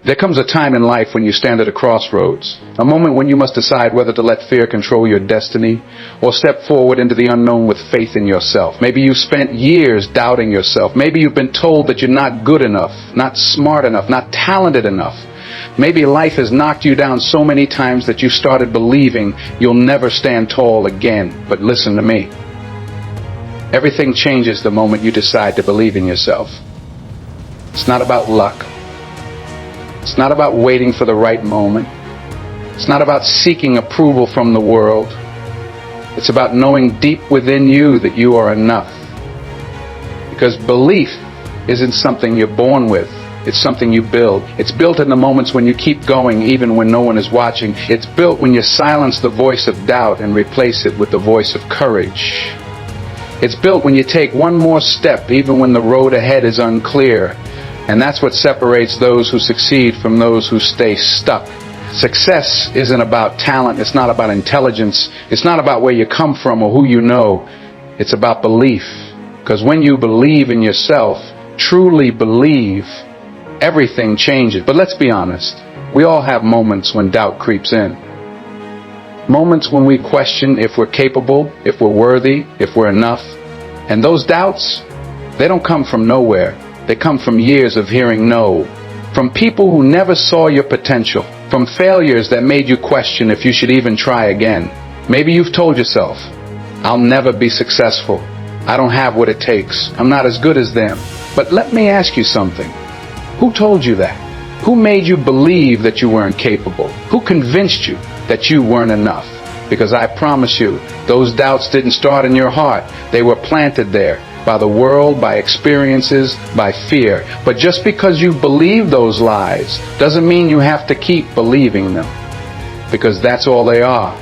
There comes a time in life when you stand at a crossroads, a moment when you must decide whether to let fear control your destiny or step forward into the unknown with faith in yourself. Maybe you've spent years doubting yourself. Maybe you've been told that you're not good enough, not smart enough, not talented enough. Maybe life has knocked you down so many times that you started believing you'll never stand tall again. But listen to me. Everything changes the moment you decide to believe in yourself. It's not about luck. It's not about waiting for the right moment. It's not about seeking approval from the world. It's about knowing deep within you that you are enough. Because belief isn't something you're born with. It's something you build. It's built in the moments when you keep going even when no one is watching. It's built when you silence the voice of doubt and replace it with the voice of courage. It's built when you take one more step even when the road ahead is unclear. And that's what separates those who succeed from those who stay stuck. Success isn't about talent. It's not about intelligence. It's not about where you come from or who you know. It's about belief. Because when you believe in yourself, truly believe, everything changes. But let's be honest. We all have moments when doubt creeps in. Moments when we question if we're capable, if we're worthy, if we're enough. And those doubts, they don't come from nowhere. They come from years of hearing no, from people who never saw your potential, from failures that made you question if you should even try again. Maybe you've told yourself, I'll never be successful. I don't have what it takes. I'm not as good as them. But let me ask you something. Who told you that? Who made you believe that you weren't capable? Who convinced you that you weren't enough? Because I promise you, those doubts didn't start in your heart. They were planted there. By the world, by experiences, by fear. But just because you believe those lies doesn't mean you have to keep believing them. Because that's all they are.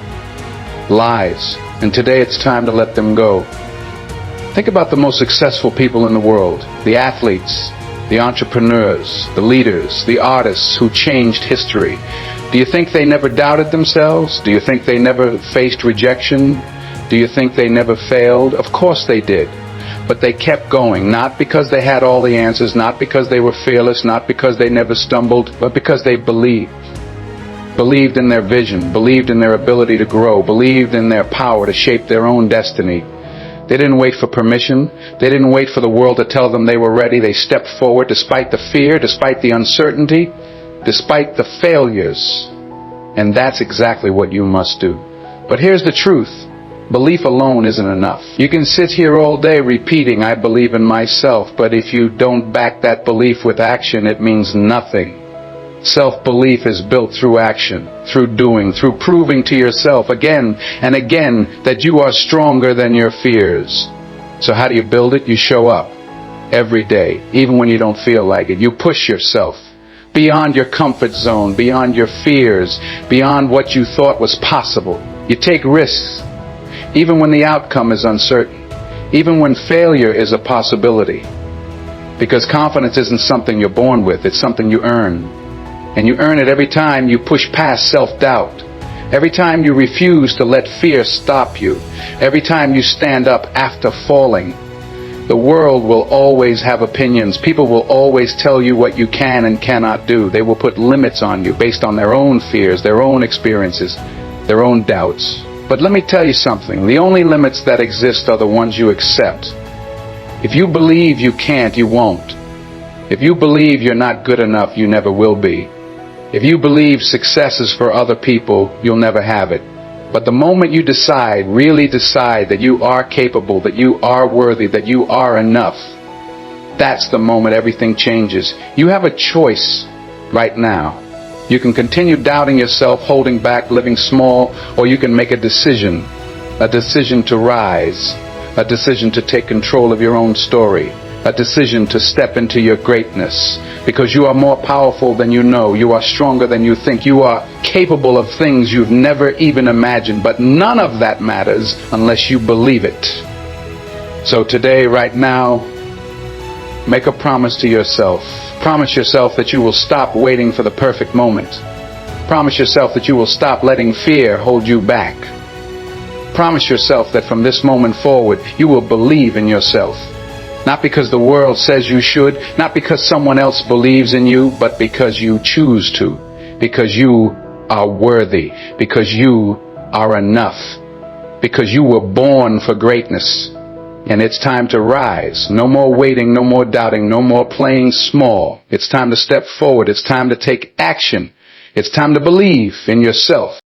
Lies. And today it's time to let them go. Think about the most successful people in the world. The athletes, the entrepreneurs, the leaders, the artists who changed history. Do you think they never doubted themselves? Do you think they never faced rejection? Do you think they never failed? Of course they did. But they kept going, not because they had all the answers, not because they were fearless, not because they never stumbled, but because they believed. Believed in their vision, believed in their ability to grow, believed in their power to shape their own destiny. They didn't wait for permission. They didn't wait for the world to tell them they were ready. They stepped forward despite the fear, despite the uncertainty, despite the failures. And that's exactly what you must do. But here's the truth. Belief alone isn't enough. You can sit here all day repeating, I believe in myself, but if you don't back that belief with action, it means nothing. Self-belief is built through action, through doing, through proving to yourself again and again that you are stronger than your fears. So how do you build it? You show up every day, even when you don't feel like it. You push yourself beyond your comfort zone, beyond your fears, beyond what you thought was possible. You take risks. Even when the outcome is uncertain, even when failure is a possibility. Because confidence isn't something you're born with, it's something you earn. And you earn it every time you push past self-doubt. Every time you refuse to let fear stop you. Every time you stand up after falling. The world will always have opinions. People will always tell you what you can and cannot do. They will put limits on you based on their own fears, their own experiences, their own doubts. But let me tell you something. The only limits that exist are the ones you accept. If you believe you can't, you won't. If you believe you're not good enough, you never will be. If you believe success is for other people, you'll never have it. But the moment you decide, really decide that you are capable, that you are worthy, that you are enough, that's the moment everything changes. You have a choice right now. You can continue doubting yourself, holding back, living small, or you can make a decision to rise, a decision to take control of your own story, a decision to step into your greatness, because you are more powerful than you know, you are stronger than you think, you are capable of things you've never even imagined, but none of that matters unless you believe it. So today, right now, make a promise to yourself. Promise yourself that you will stop waiting for the perfect moment. Promise yourself that you will stop letting fear hold you back. Promise yourself that from this moment forward, you will believe in yourself. Not because the world says you should, not because someone else believes in you, but because you choose to. Because you are worthy. Because you are enough. Because you were born for greatness. And it's time to rise. No more waiting, no more doubting, no more playing small. It's time to step forward. It's time to take action. It's time to believe in yourself.